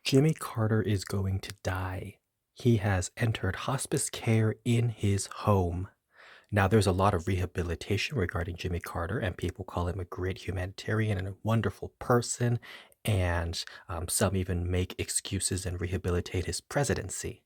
Jimmy Carter is going to die. He has entered hospice care in his home. Now, there's a lot of rehabilitation regarding Jimmy Carter, and people call him a great humanitarian and a wonderful person. And some even make excuses and rehabilitate his presidency.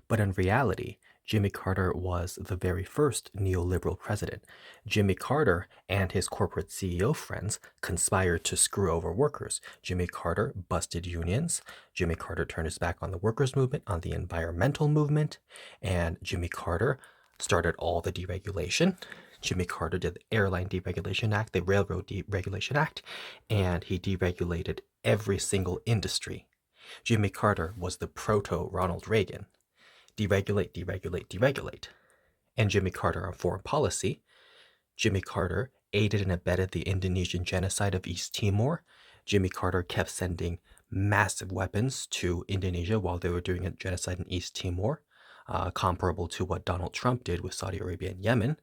But in reality, Jimmy Carter was the very first neoliberal president. Jimmy Carter and his corporate CEO friends conspired to screw over workers. Jimmy Carter busted unions. Jimmy Carter turned his back on the workers' movement, on the environmental movement, and Jimmy Carter started all the deregulation. Jimmy Carter did the Airline Deregulation Act, the Railroad Deregulation Act, and he deregulated every single industry. Jimmy Carter was the proto Ronald Reagan. Deregulate, deregulate, deregulate. And Jimmy Carter on foreign policy. Jimmy Carter aided and abetted the Indonesian genocide of East Timor. Jimmy Carter kept sending massive weapons to Indonesia while they were doing a genocide in East Timor, comparable to what Donald Trump did with Saudi Arabia and Yemen.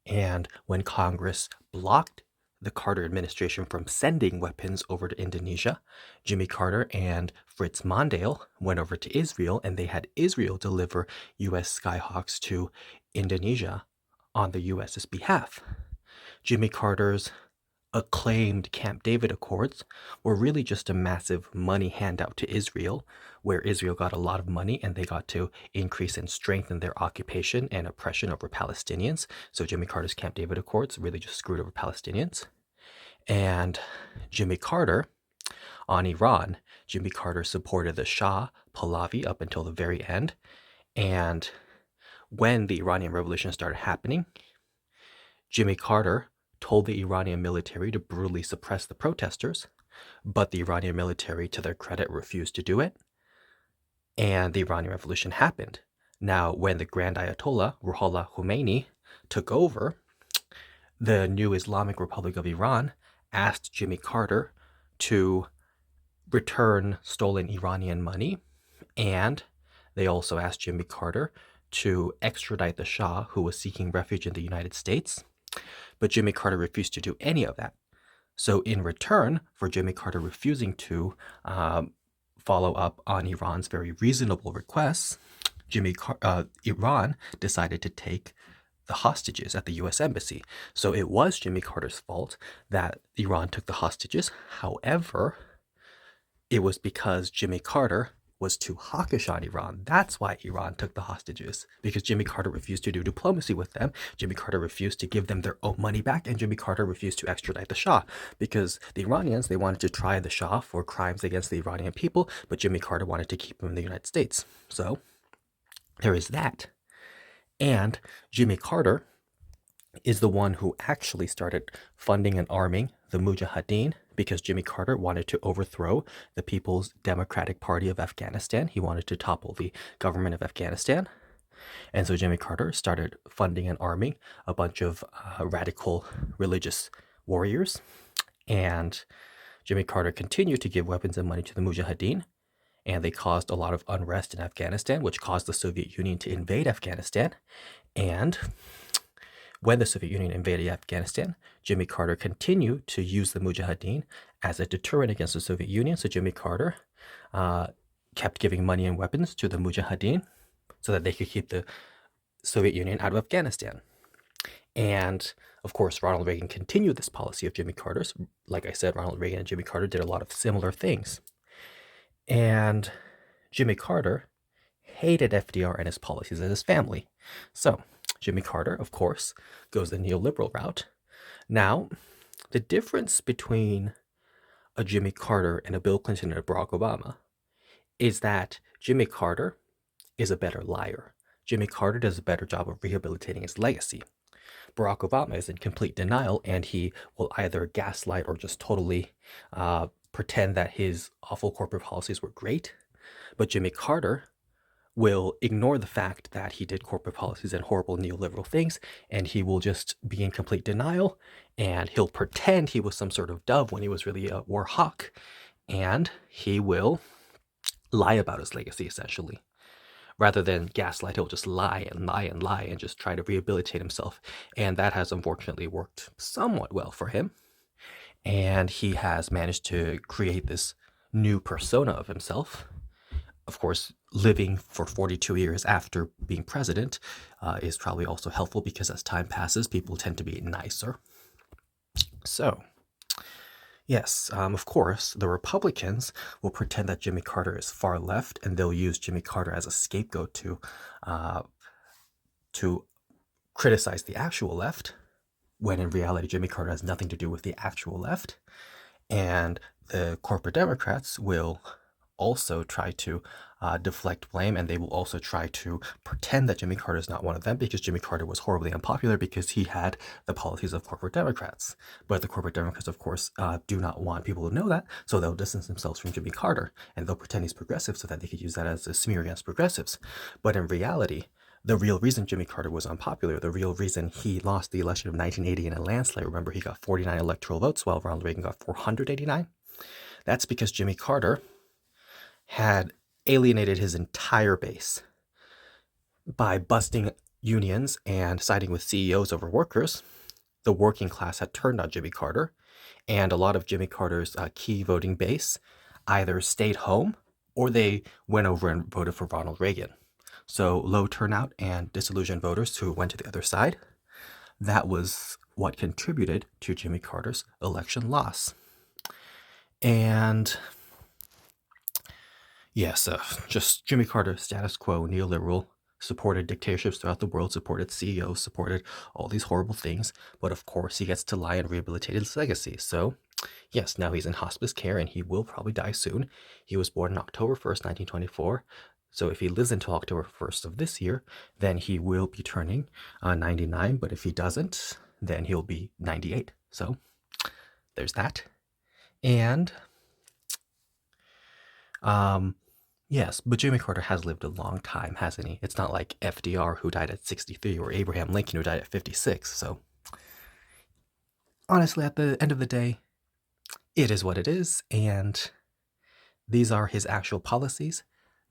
And when Congress blocked the Carter administration from sending weapons over to Indonesia, Jimmy Carter and Fritz Mondale went over to Israel, and they had Israel deliver U.S. Skyhawks to Indonesia on the U.S.'s behalf. Jimmy Carter's acclaimed Camp David Accords were really just a massive money handout to Israel, where Israel got a lot of money and they got to increase and strengthen their occupation and oppression over Palestinians. So Jimmy Carter's Camp David Accords really just screwed over Palestinians. And Jimmy Carter on Iran, Jimmy Carter supported the Shah Pahlavi up until the very end. And when the Iranian Revolution started happening, Jimmy Carter told the Iranian military to brutally suppress the protesters, but the Iranian military, to their credit, refused to do it, and the Iranian Revolution happened. Now, when the Grand Ayatollah, Ruhollah Khomeini, took over, the new Islamic Republic of Iran asked Jimmy Carter to return stolen Iranian money, and they also asked Jimmy Carter to extradite the Shah, who was seeking refuge in the United States. But Jimmy Carter refused to do any of that. So in return for Jimmy Carter refusing to follow up on Iran's very reasonable requests, Iran decided to take the hostages at the U.S. Embassy. So it was Jimmy Carter's fault that Iran took the hostages. However, it was because Jimmy Carter was too hawkish on Iran. That's why Iran took the hostages, because Jimmy Carter refused to do diplomacy with them. Jimmy Carter refused to give them their own money back, and Jimmy Carter refused to extradite the Shah, because the Iranians, they wanted to try the Shah for crimes against the Iranian people, but Jimmy Carter wanted to keep him in the United States. So there is that. And Jimmy Carter is the one who actually started funding and arming the Mujahideen, because Jimmy Carter wanted to overthrow the People's Democratic Party of Afghanistan. He wanted to topple the government of Afghanistan. And so Jimmy Carter started funding and arming a bunch of radical religious warriors. And Jimmy Carter continued to give weapons and money to the Mujahideen. And they caused a lot of unrest in Afghanistan, which caused the Soviet Union to invade Afghanistan. And when the Soviet Union invaded Afghanistan, Jimmy Carter continued to use the Mujahideen as a deterrent against the Soviet Union. So Jimmy Carter kept giving money and weapons to the Mujahideen so that they could keep the Soviet Union out of Afghanistan. And of course, Ronald Reagan continued this policy of Jimmy Carter's. Like I said, Ronald Reagan and Jimmy Carter did a lot of similar things. And Jimmy Carter hated FDR and his policies and his family. So Jimmy Carter, of course, goes the neoliberal route. Now, the difference between a Jimmy Carter and a Bill Clinton and a Barack Obama is that Jimmy Carter is a better liar. Jimmy Carter does a better job of rehabilitating his legacy. Barack Obama is in complete denial, and he will either gaslight or just totally pretend that his awful corporate policies were great. But Jimmy Carter will ignore the fact that he did corporate policies and horrible neoliberal things, and he will just be in complete denial, and he'll pretend he was some sort of dove when he was really a war hawk, and he will lie about his legacy, essentially. Rather than gaslight, he'll just lie and lie and lie and just try to rehabilitate himself, and that has unfortunately worked somewhat well for him, and he has managed to create this new persona of himself. of course, living for 42 years after being president is probably also helpful because as time passes, people tend to be nicer. So, yes, of course, the Republicans will pretend that Jimmy Carter is far left, and they'll use Jimmy Carter as a scapegoat uh, to criticize the actual left, when in reality, Jimmy Carter has nothing to do with the actual left. And the corporate Democrats will also try to deflect blame, and they will also try to pretend that Jimmy Carter is not one of them because Jimmy Carter was horribly unpopular because he had the policies of corporate Democrats. But the corporate Democrats, of course, do not want people to know that, so they'll distance themselves from Jimmy Carter, and they'll pretend he's progressive so that they could use that as a smear against progressives. But in reality, the real reason Jimmy Carter was unpopular, the real reason he lost the election of 1980 in a landslide, remember he got 49 electoral votes while Ronald Reagan got 489? That's because Jimmy Carter had alienated his entire base by busting unions and siding with CEOs over workers. The working class had turned on Jimmy Carter, and a lot of Jimmy Carter's key voting base either stayed home or they went over and voted for Ronald Reagan. So low turnout and disillusioned voters who went to the other side, that was what contributed to Jimmy Carter's election loss. And yes, just Jimmy Carter, status quo, neoliberal, supported dictatorships throughout the world, supported CEOs, supported all these horrible things. But of course, he gets to lie and rehabilitate his legacy. So, yes, now he's in hospice care and he will probably die soon. He was born on October 1st, 1924. So if he lives until October 1st of this year, then he will be turning 99. But if he doesn't, then he'll be 98. So there's that. And yes, but Jimmy Carter has lived a long time, hasn't he? It's not like FDR who died at 63 or Abraham Lincoln who died at 56. So honestly, at the end of the day, it is what it is. And these are his actual policies.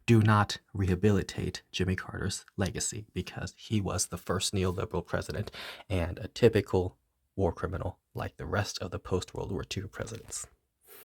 Do not rehabilitate Jimmy Carter's legacy because he was the first neoliberal president and a typical war criminal like the rest of the post-World War II presidents.